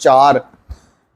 4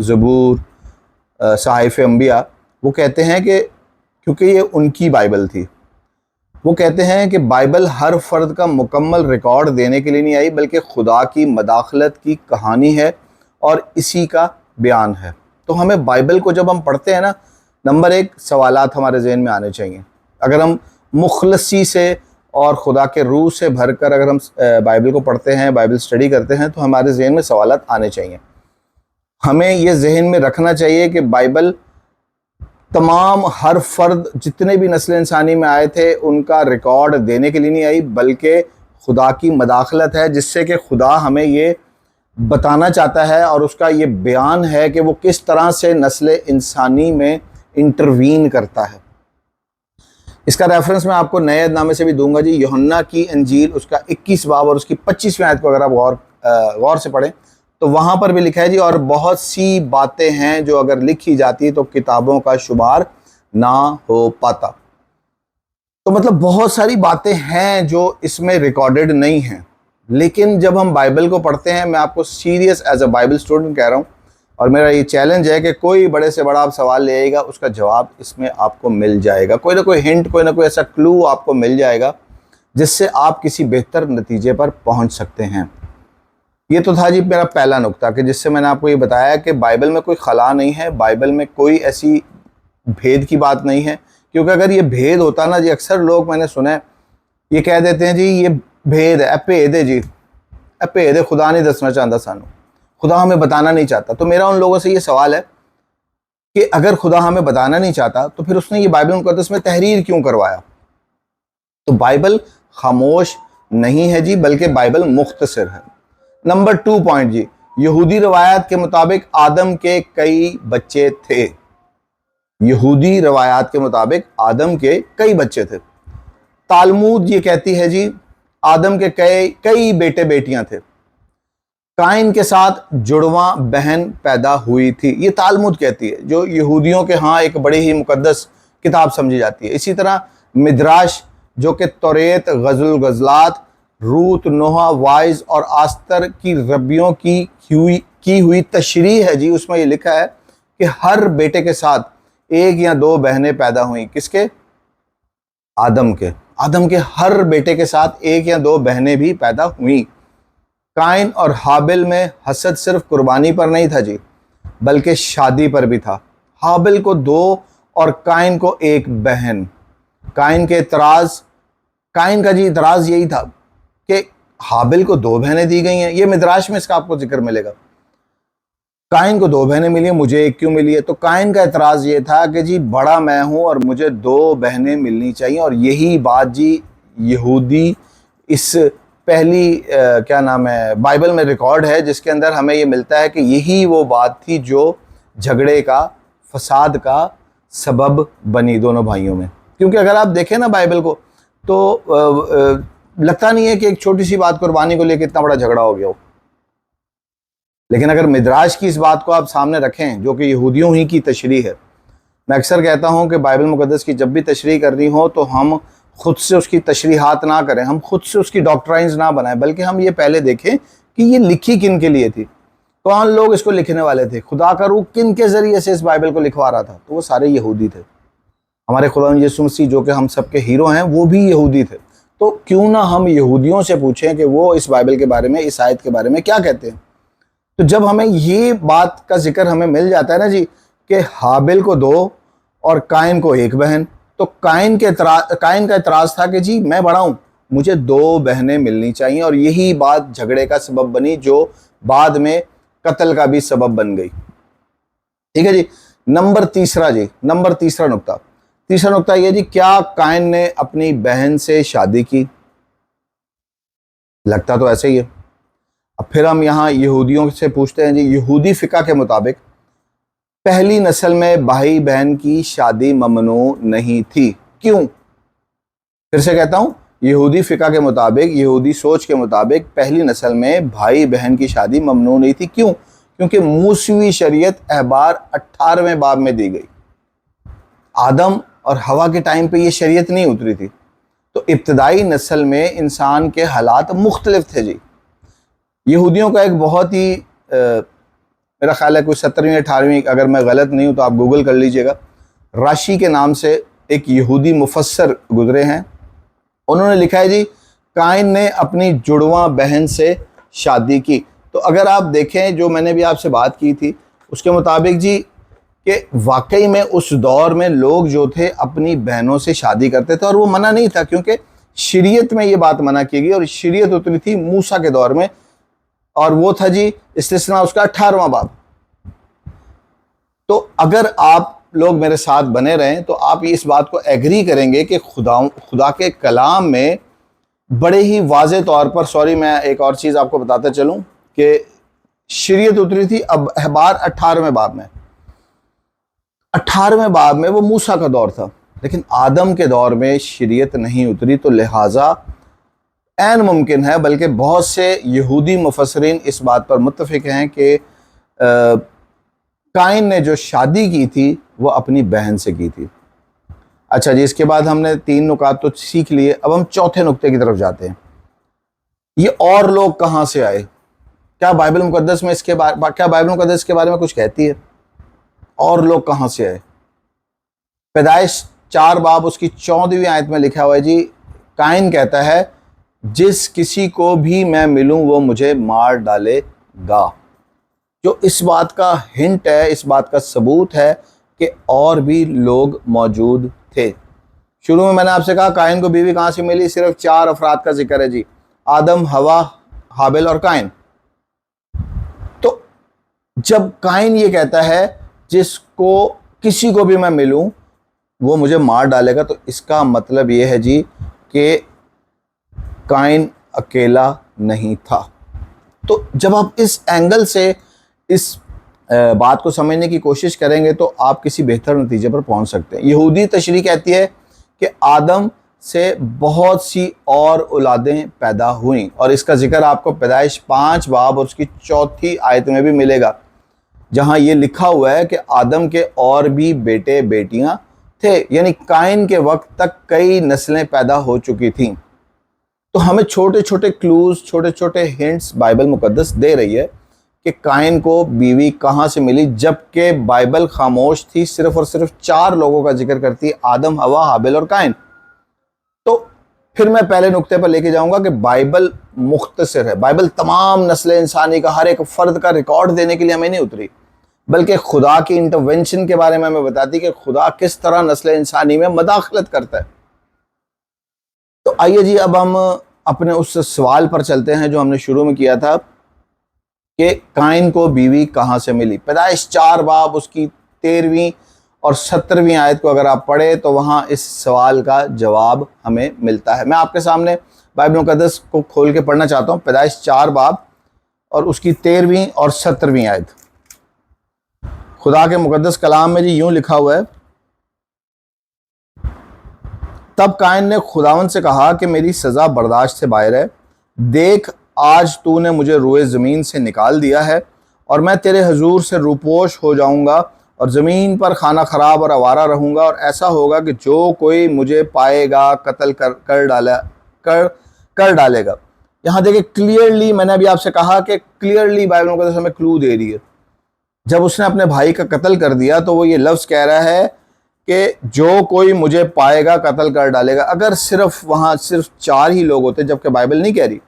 زبور، صحائف انبیاء، وہ کہتے ہیں کہ کیونکہ یہ ان کی بائبل تھی، وہ کہتے ہیں کہ بائبل ہر فرد کا مکمل ریکارڈ دینے کے لیے نہیں آئی، بلکہ خدا کی مداخلت کی کہانی ہے اور اسی کا بیان ہے۔ تو ہمیں بائبل کو جب ہم پڑھتے ہیں نا، نمبر ایک سوالات ہمارے ذہن میں آنے چاہیے۔ اگر ہم مخلصی سے اور خدا کے روح سے بھر کر اگر ہم بائبل کو پڑھتے ہیں، بائبل سٹڈی کرتے ہیں، تو ہمارے ذہن میں سوالات آنے چاہیے۔ ہمیں یہ ذہن میں رکھنا چاہیے کہ بائبل تمام ہر فرد جتنے بھی نسل انسانی میں آئے تھے ان کا ریکارڈ دینے کے لیے نہیں آئی، بلکہ خدا کی مداخلت ہے، جس سے کہ خدا ہمیں یہ بتانا چاہتا ہے اور اس کا یہ بیان ہے کہ وہ کس طرح سے نسل انسانی میں انٹروین کرتا ہے۔ اس کا ریفرنس میں آپ کو نئے عہد نامے سے بھی دوں گا جی۔ یوحنا کی انجیل اس کا 21 باب اور اس کی 25ویں آیت کو اگر آپ غور سے پڑھیں تو وہاں پر بھی لکھا ہے جی، اور بہت سی باتیں ہیں جو اگر لکھی جاتی تو کتابوں کا شمار نہ ہو پاتا۔ تو مطلب بہت ساری باتیں ہیں جو اس میں ریکارڈڈ نہیں ہیں، لیکن جب ہم بائبل کو پڑھتے ہیں، میں آپ کو serious as a Bible student کہہ رہا ہوں، اور میرا یہ چیلنج ہے کہ کوئی بڑے سے بڑا آپ سوال لے آئے گا، اس کا جواب اس میں آپ کو مل جائے گا، کوئی نہ کوئی ہنٹ، کوئی نہ کوئی ایسا کلو آپ کو مل جائے گا جس سے آپ کسی بہتر نتیجے پر پہنچ سکتے ہیں۔ یہ تو تھا جی میرا پہلا نقطہ، کہ جس سے میں نے آپ کو یہ بتایا کہ بائبل میں کوئی خلا نہیں ہے، بائبل میں کوئی ایسی بھید کی بات نہیں ہے، کیونکہ اگر یہ بھید ہوتا نا جی، اکثر لوگ میں نے سنا ہے یہ کہہ دیتے ہیں جی یہ بھید ہے، بھید ہے جی، بھید ہے، خدا نہیں دسنا چاہتا سانو، خدا ہمیں بتانا نہیں چاہتا۔ تو میرا ان لوگوں سے یہ سوال ہے کہ اگر خدا ہمیں بتانا نہیں چاہتا تو پھر اس نے یہ بائبل مقدس میں تحریر کیوں کروایا؟ تو بائبل خاموش نہیں ہے جی، بلکہ بائبل مختصر ہے۔ نمبر 2 پوائنٹ جی، یہودی روایات کے مطابق آدم کے کئی بچے تھے۔ یہودی روایات کے مطابق آدم کے کئی بچے تھے۔ تالمود یہ کہتی ہے جی آدم کے کئی بیٹے بیٹیاں تھے، قائن کے ساتھ جڑواں بہن پیدا ہوئی تھی، یہ تالمود کہتی ہے، جو یہودیوں کے ہاں ایک بڑی ہی مقدس کتاب سمجھی جاتی ہے۔ اسی طرح مدراش جو کہ توریت، غزل الغزلات، روت، نوح، وائز اور آستر کی ربیوں کی ہوئی تشریح ہے جی، اس میں یہ لکھا ہے کہ ہر بیٹے کے ساتھ ایک یا دو بہنیں پیدا ہوئیں۔ کس کے؟ آدم کے۔ آدم کے ہر بیٹے کے ساتھ ایک یا دو بہنیں بھی پیدا ہوئیں۔ قائن اور حابل میں حسد صرف قربانی پر نہیں تھا جی، بلکہ شادی پر بھی تھا۔ حابل کو 2 اور قائن کو 1 بہن۔ قائن کا جی اعتراض یہی تھا کہ حابل کو 2 بہنیں دی گئی ہیں، یہ مدراش میں اس کا آپ کو ذکر ملے گا۔ قائن کو 2 بہنیں ملی ہیں، مجھے 1 کیوں ملی ہے؟ تو قائن کا اعتراض یہ تھا کہ جی بڑا میں ہوں اور مجھے 2 بہنیں ملنی چاہیے، اور یہی بات جی یہودی اس پہلی بائبل میں ریکارڈ ہے، جس کے اندر ہمیں یہ ملتا ہے کہ یہی وہ بات تھی جو جھگڑے کا، فساد کا سبب بنی دونوں بھائیوں میں۔ کیونکہ اگر آپ دیکھیں نا بائبل کو تو لگتا نہیں ہے کہ ایک چھوٹی سی بات قربانی کو لے کے اتنا بڑا جھگڑا ہو گیا ہو، لیکن اگر مدراش کی اس بات کو آپ سامنے رکھیں جو کہ یہودیوں ہی کی تشریح ہے، میں اکثر کہتا ہوں کہ بائبل مقدس کی جب بھی تشریح کرنی ہو تو ہم خود سے اس کی تشریحات نہ کریں، ہم خود سے اس کی ڈاکٹرائنز نہ بنائیں، بلکہ ہم یہ پہلے دیکھیں کہ یہ لکھی کن کے لیے تھی، کون لوگ اس کو لکھنے والے تھے، خدا کا روح کن کے ذریعے سے اس بائبل کو لکھوا رہا تھا۔ تو وہ سارے یہودی تھے۔ ہمارے خدا یسوع مسیح جو کہ ہم سب کے ہیرو ہیں، وہ بھی یہودی تھے۔ تو کیوں نہ ہم یہودیوں سے پوچھیں کہ وہ اس بائبل کے بارے میں، اس آیت کے بارے میں کیا کہتے ہیں۔ تو جب ہمیں یہ بات کا ذکر ہمیں مل جاتا ہے نا جی کہ حابل کو 2 اور قائن کو 1 بہن، تو قائن کا اعتراض تھا کہ جی میں بڑا ہوں، مجھے 2 بہنیں ملنی چاہیے، اور یہی بات جھگڑے کا سبب بنی جو بعد میں قتل کا بھی سبب بن گئی۔ ٹھیک ہے جی۔ نمبر تیسرا نقطہ یہ جی، کیا قائن نے اپنی بہن سے شادی کی؟ لگتا تو ایسے ہی ہے۔ اب پھر ہم یہاں یہودیوں سے پوچھتے ہیں جی، یہودی فقہ کے مطابق پہلی نسل میں بھائی بہن کی شادی ممنوع نہیں تھی، کیوں؟ پھر سے کہتا ہوں، یہودی فقہ کے مطابق، یہودی سوچ کے مطابق پہلی نسل میں بھائی بہن کی شادی ممنوع نہیں تھی، کیوں؟ کیونکہ موسوی شریعت احبار 18ویں باب میں دی گئی۔ آدم اور حوا کے ٹائم پہ یہ شریعت نہیں اتری تھی، تو ابتدائی نسل میں انسان کے حالات مختلف تھے جی۔ یہودیوں کا ایک بہت ہی میرا خیال ہے کوئی 17ویں 18ویں، اگر میں غلط نہیں ہوں تو آپ گوگل کر لیجئے گا، راشی کے نام سے ایک یہودی مفسر گزرے ہیں، انہوں نے لکھا ہے جی قائن نے اپنی جڑواں بہن سے شادی کی۔ تو اگر آپ دیکھیں جو میں نے بھی آپ سے بات کی تھی اس کے مطابق جی کہ واقعی میں اس دور میں لوگ جو تھے اپنی بہنوں سے شادی کرتے تھے، اور وہ منع نہیں تھا کیونکہ شریعت میں یہ بات منع کی گئی، اور شریعت اتری تھی موسیٰ کے دور میں، اور وہ تھا جی استثناء اس کا 18واں باب۔ تو اگر آپ لوگ میرے ساتھ بنے رہیں تو آپ اس بات کو ایگری کریں گے کہ خدا کے کلام میں بڑے ہی واضح طور پر، سوری میں ایک اور چیز آپ کو بتاتا چلوں کہ شریعت اتری تھی اب احبار 18ویں باب میں، 18ویں باب میں وہ موسیٰ کا دور تھا، لیکن آدم کے دور میں شریعت نہیں اتری، تو لہٰذا عین ممکن ہے، بلکہ بہت سے یہودی مفسرین اس بات پر متفق ہیں کہ قائن نے جو شادی کی تھی وہ اپنی بہن سے کی تھی۔ اچھا جی، اس کے بعد ہم نے 3 نکات تو سیکھ لیے، اب ہم چوتھے نقطے کی طرف جاتے ہیں۔ یہ اور لوگ کہاں سے آئے؟ کیا بائبل مقدس میں کیا بائبل مقدس کے بارے میں کچھ کہتی ہے؟ اور لوگ کہاں سے آئے؟ پیدائش 4 باب اس کی 14ویں آیت میں لکھا ہوا ہے جی، قائن کہتا ہے جس کسی کو بھی میں ملوں وہ مجھے مار ڈالے گا، جو اس بات کا ہنٹ ہے، اس بات کا ثبوت ہے کہ اور بھی لوگ موجود تھے۔ شروع میں نے آپ سے کہا قائن کو بیوی کہاں سے ملی؟ صرف 4 افراد کا ذکر ہے جی، آدم، ہوا، حابل اور قائن۔ تو جب قائن یہ کہتا ہے جس کو کسی کو بھی میں ملوں وہ مجھے مار ڈالے گا، تو اس کا مطلب یہ ہے جی کہ قائن اکیلا نہیں تھا۔ تو جب آپ اس اینگل سے اس بات کو سمجھنے کی کوشش کریں گے تو آپ کسی بہتر نتیجے پر پہنچ سکتے ہیں۔ یہودی تشریح کہتی ہے کہ آدم سے بہت سی اور اولادیں پیدا ہوئیں، اور اس کا ذکر آپ کو پیدائش 5 باب اور اس کی 4تھی آیت میں بھی ملے گا، جہاں یہ لکھا ہوا ہے کہ آدم کے اور بھی بیٹے بیٹیاں تھے، یعنی قائن کے وقت تک کئی نسلیں پیدا ہو چکی تھیں۔ تو ہمیں چھوٹے چھوٹے کلوز، چھوٹے چھوٹے ہنٹس بائبل مقدس دے رہی ہے کہ قائن کو بیوی کہاں سے ملی، جبکہ بائبل خاموش تھی، صرف اور صرف 4 لوگوں کا ذکر کرتی ہے، آدم، ہوا، حابل اور قائن۔ تو پھر میں پہلے نقطے پر لے کے جاؤں گا کہ بائبل مختصر ہے، بائبل تمام نسل انسانی کا ہر ایک فرد کا ریکارڈ دینے کے لیے ہمیں نہیں اتری، بلکہ خدا کی انٹرونشن کے بارے میں ہمیں بتاتی کہ خدا کس طرح نسل انسانی میں مداخلت کرتا ہے۔ تو آئیے جی اب ہم اپنے اس سوال پر چلتے ہیں جو ہم نے شروع میں کیا تھا کہ قائن کو بیوی کہاں سے ملی۔ پیدائش 4 باب اس کی 13ویں اور 17ویں آیت کو اگر آپ پڑھیں تو وہاں اس سوال کا جواب ہمیں ملتا ہے۔ میں آپ کے سامنے بائبل مقدس کو کھول کے پڑھنا چاہتا ہوں، پیدائش 4 باب اور اس کی 13ویں اور 17ویں آیت۔ خدا کے مقدس کلام میں جی یوں لکھا ہوا ہے، تب قائن نے خداوند سے کہا کہ میری سزا برداشت سے باہر ہے، دیکھ آج تو نے مجھے روئے زمین سے نکال دیا ہے، اور میں تیرے حضور سے روپوش ہو جاؤں گا اور زمین پر خانہ خراب اور آوارہ رہوں گا، اور ایسا ہوگا کہ جو کوئی مجھے پائے گا قتل کر ڈالے گا۔ یہاں دیکھیں کلیئرلی، میں نے ابھی آپ سے کہا کہ کلیئرلی بائبل مقدس ہمیں کلو دے رہی ہے۔ جب اس نے اپنے بھائی کا قتل کر دیا تو وہ یہ لفظ کہہ رہا ہے کہ جو کوئی مجھے پائے گا قتل کر ڈالے گا۔ اگر وہاں صرف 4 ہی لوگ ہوتے، جبکہ بائبل نہیں کہہ رہی،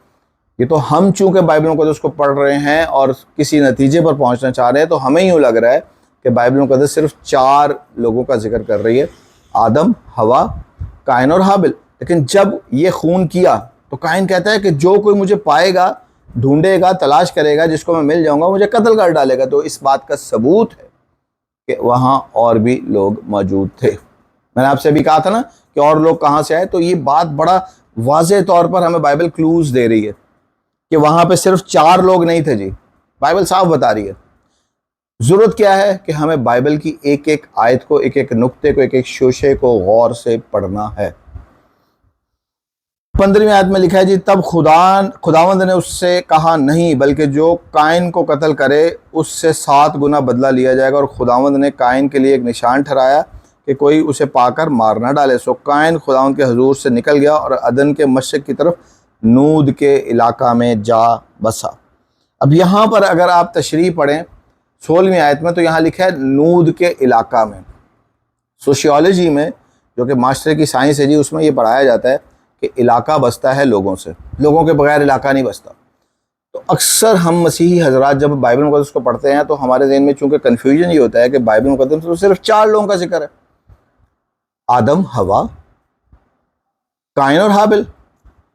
یہ تو ہم چونکہ بائبل مقدس کو پڑھ رہے ہیں اور کسی نتیجے پر پہنچنا چاہ رہے ہیں، تو ہمیں یوں لگ رہا ہے کہ بائبل مقدس صرف 4 لوگوں کا ذکر کر رہی ہے، آدم، ہوا، قائن اور حابل۔ لیکن جب یہ خون کیا تو قائن کہتا ہے کہ جو کوئی مجھے پائے گا، ڈھونڈے گا، تلاش کرے گا، جس کو میں مل جاؤں گا، مجھے قتل کر ڈالے گا۔ تو اس بات کا ثبوت ہے کہ وہاں اور بھی لوگ موجود تھے۔ میں نے آپ سے بھی کہا تھا نا کہ اور لوگ کہاں سے آئے، تو یہ بات بڑا واضح طور پر ہمیں بائبل کلوز دے رہی ہے کہ وہاں پہ صرف 4 لوگ نہیں تھے جی، بائبل صاف بتا رہی ہے۔ ضرورت کیا ہے کہ ہمیں بائبل کی ایک ایک آیت کو، ایک ایک نقطے کو، ایک ایک شوشے کو غور سے پڑھنا ہے۔ 15ویں آیت میں لکھا ہے جی، تب خداوند نے اس سے کہا نہیں، بلکہ جو قائن کو قتل کرے اس سے 7 گنا بدلہ لیا جائے گا، اور خداوند نے قائن کے لیے ایک نشان ٹھہرایا کہ کوئی اسے پا کر مار نہ ڈالے۔ سو قائن خداوند کے حضور سے نکل گیا اور عدن کے مشرق کی طرف نود کے علاقہ میں جا بسا۔ اب یہاں پر اگر آپ تشریح پڑھیں، 16ویں آیت میں، تو یہاں لکھا ہے نود کے علاقہ میں۔ سوشیالوجی میں جو کہ معاشرے کی سائنس ہے جی، اس میں یہ پڑھایا جاتا ہے کہ علاقہ بستا ہے لوگوں سے، لوگوں کے بغیر علاقہ نہیں بستا۔ تو اکثر ہم مسیحی حضرات جب بائبل مقدس کو پڑھتے ہیں تو ہمارے ذہن میں چونکہ کنفیوژن یہ ہوتا ہے کہ بائبل مقدس تو صرف 4 لوگوں کا ذکر ہے، آدم، ہوا، قائن اور حابل۔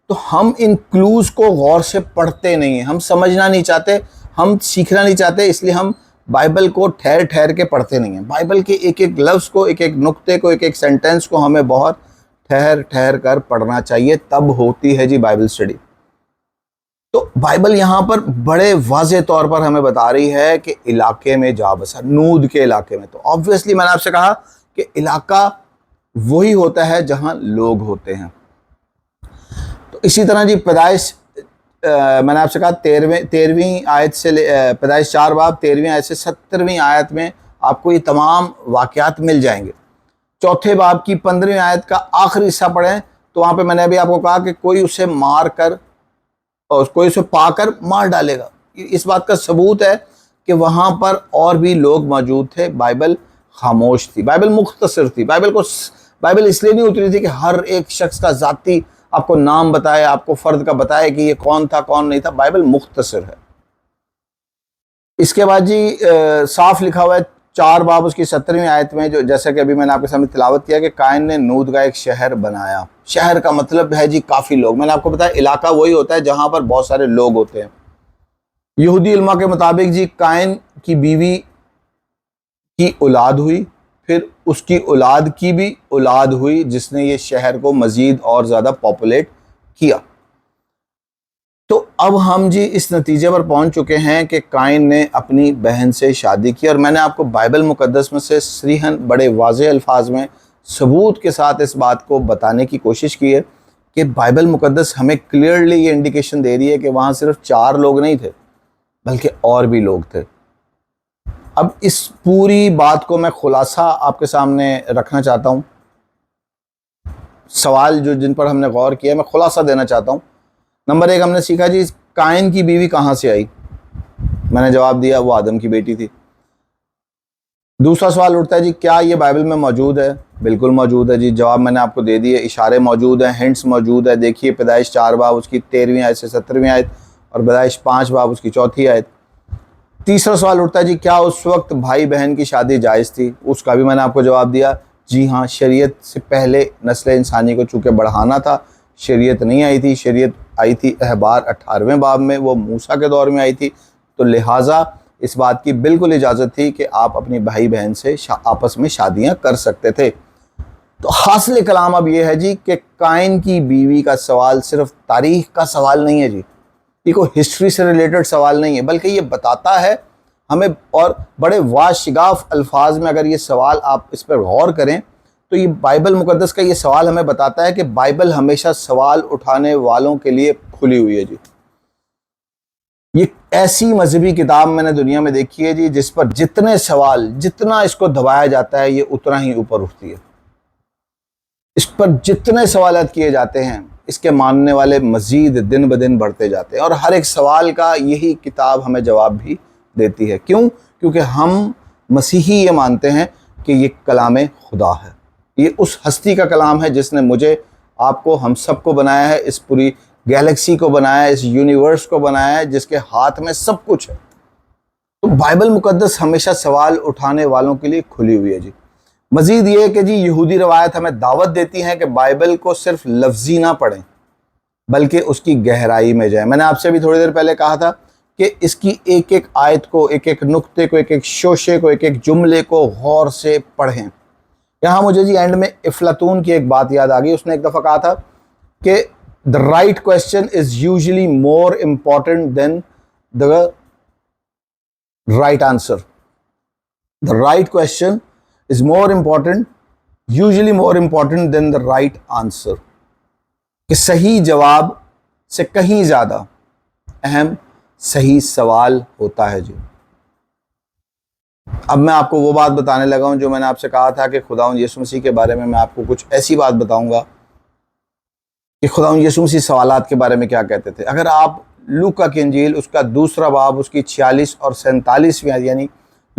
تو ہم ان کلوز کو غور سے پڑھتے نہیں ہیں، ہم سمجھنا نہیں چاہتے، ہم سیکھنا نہیں چاہتے، اس لیے ہم بائبل کو ٹھہر ٹھہر کے پڑھتے نہیں ہیں۔ بائبل کے ایک ایک لفظ کو، ایک ایک نقطے کو، ایک ایک سینٹنس کو ہمیں بہت ٹھہر ٹھہر کر پڑھنا چاہیے، تب ہوتی ہے جی بائبل اسٹڈی۔ تو بائبل یہاں پر بڑے واضح طور پر ہمیں بتا رہی ہے کہ علاقے میں جا بسا، نود کے علاقے میں۔ تو آبویسلی میں نے آپ سے کہا کہ علاقہ وہی ہوتا ہے جہاں لوگ ہوتے ہیں۔ تو اسی طرح جی پیدائش، میں نے آپ سے کہا 13ویں آیت سے پیدائش 4 باب 13ویں آیت سے 70ویں آیت میں آپ کو یہ تمام واقعات مل جائیں گے۔ چوتھے باب کی 15ویں آیت کا آخری حصہ پڑھیں تو وہاں پہ میں نے ابھی آپ کو کہا کہ کوئی اسے مار کر اور کوئی اسے پا کر مار ڈالے گا۔ اس بات کا ثبوت ہے کہ وہاں پر اور بھی لوگ موجود تھے، بائبل خاموش تھی، بائبل مختصر تھی۔ بائبل اس لیے نہیں اتری تھی کہ ہر ایک شخص کا ذاتی آپ کو نام بتائے، آپ کو فرد کا بتائے کہ یہ کون تھا کون نہیں تھا۔ بائبل مختصر ہے۔ اس کے بعد جی صاف لکھا ہوا ہے 4 باب اس کی 17ویں آیت میں، جو جیسا کہ ابھی میں نے آپ کے سامنے تلاوت کیا کہ قائن نے نود کا ایک شہر بنایا۔ شہر کا مطلب ہے جی کافی لوگ۔ میں نے آپ کو بتایا علاقہ وہی ہوتا ہے جہاں پر بہت سارے لوگ ہوتے ہیں۔ یہودی علماء کے مطابق جی قائن کی بیوی کی اولاد ہوئی، پھر اس کی اولاد کی بھی اولاد ہوئی، جس نے یہ شہر کو مزید اور زیادہ پاپولیٹ کیا۔ تو اب ہم جی اس نتیجے پر پہنچ چکے ہیں کہ قائن نے اپنی بہن سے شادی کی، اور میں نے آپ کو بائبل مقدس میں سے صریحاً بڑے واضح الفاظ میں ثبوت کے ساتھ اس بات کو بتانے کی کوشش کی ہے کہ بائبل مقدس ہمیں کلیئرلی یہ انڈیکیشن دے رہی ہے کہ وہاں صرف 4 لوگ نہیں تھے بلکہ اور بھی لوگ تھے۔ اب اس پوری بات کو میں خلاصہ آپ کے سامنے رکھنا چاہتا ہوں۔ سوال جن پر ہم نے غور کیا میں خلاصہ دینا چاہتا ہوں۔ نمبر 1 ہم نے سیکھا جی قائن کی بیوی کہاں سے آئی؟ میں نے جواب دیا وہ آدم کی بیٹی تھی۔ دوسرا سوال اٹھتا ہے جی کیا یہ بائبل میں موجود ہے؟ بالکل موجود ہے جی، جواب میں نے آپ کو دے دیے، اشارے موجود ہیں، ہنٹس موجود ہے۔ دیکھیے پیدائش 4 باب اس کی 13ویں آیت سے 17ویں آیت، اور پیدائش 5 باب اس کی 4تھی آیت۔ تیسرا سوال اٹھتا ہے جی کیا اس وقت بھائی بہن کی شادی جائز تھی؟ اس کا بھی میں نے آپ کو جواب دیا، جی ہاں، شریعت سے پہلے نسل انسانی کو چونکہ بڑھانا تھا، شریعت نہیں آئی تھی، شریعت آئی تھی احبار 18ویں باب میں، وہ موسیٰ کے دور میں آئی تھی، تو لہٰذا اس بات کی بالکل اجازت تھی کہ آپ اپنی بھائی بہن سے آپس میں شادیاں کر سکتے تھے۔ تو حاصل کلام اب یہ ہے جی کہ قائن کی بیوی کا سوال صرف تاریخ کا سوال نہیں ہے جی، یہ کوئی ہسٹری سے ریلیٹڈ سوال نہیں ہے، بلکہ یہ بتاتا ہے ہمیں، اور بڑے واشگاف الفاظ میں اگر یہ سوال آپ اس پر غور کریں تو یہ بائبل مقدس کا یہ سوال ہمیں بتاتا ہے کہ بائبل ہمیشہ سوال اٹھانے والوں کے لیے کھلی ہوئی ہے جی۔ یہ ایسی مذہبی کتاب میں نے دنیا میں دیکھی ہے جی جس پر جتنے سوال، جتنا اس کو دبایا جاتا ہے یہ اتنا ہی اوپر اٹھتی ہے۔ اس پر جتنے سوالات کیے جاتے ہیں اس کے ماننے والے مزید دن بدن بڑھتے جاتے ہیں، اور ہر ایک سوال کا یہی کتاب ہمیں جواب بھی دیتی ہے۔ کیوں؟ کیونکہ ہم مسیحی یہ مانتے ہیں کہ یہ کلام خدا ہے، یہ اس ہستی کا کلام ہے جس نے مجھے، آپ کو، ہم سب کو بنایا ہے، اس پوری گیلیکسی کو بنایا ہے، اس یونیورس کو بنایا ہے، جس کے ہاتھ میں سب کچھ ہے۔ تو بائبل مقدس ہمیشہ سوال اٹھانے والوں کے لیے کھلی ہوئی ہے جی۔ مزید یہ کہ جی یہودی روایت ہمیں دعوت دیتی ہیں کہ بائبل کو صرف لفظی نہ پڑھیں بلکہ اس کی گہرائی میں جائیں۔ میں نے آپ سے بھی تھوڑی دیر پہلے کہا تھا کہ اس کی ایک ایک آیت کو، ایک ایک نقطے کو، ایک ایک شوشے کو، ایک ایک جملے کو غور سے پڑھیں۔ یہاں مجھے جی اینڈ میں افلاطون کی ایک بات یاد آ گئی۔ اس نے ایک دفعہ کہا تھا کہ the right question is usually more important than the right answer. The right question is usually more important than the right answer. کہ صحیح جواب سے کہیں زیادہ اہم صحیح سوال ہوتا ہے جی۔ اب میں آپ کو وہ بات بتانے لگا ہوں جو میں نے آپ سے کہا تھا کہ خداوند یسوع مسیح کے بارے میں آپ کو کچھ ایسی بات بتاؤں گا کہ خداوند یسوع مسیح سوالات کے بارے میں کیا کہتے تھے۔ اگر آپ لوکا کی انجیل اس کا 2 باب اس کی 46 اور 47ویں آیت، یعنی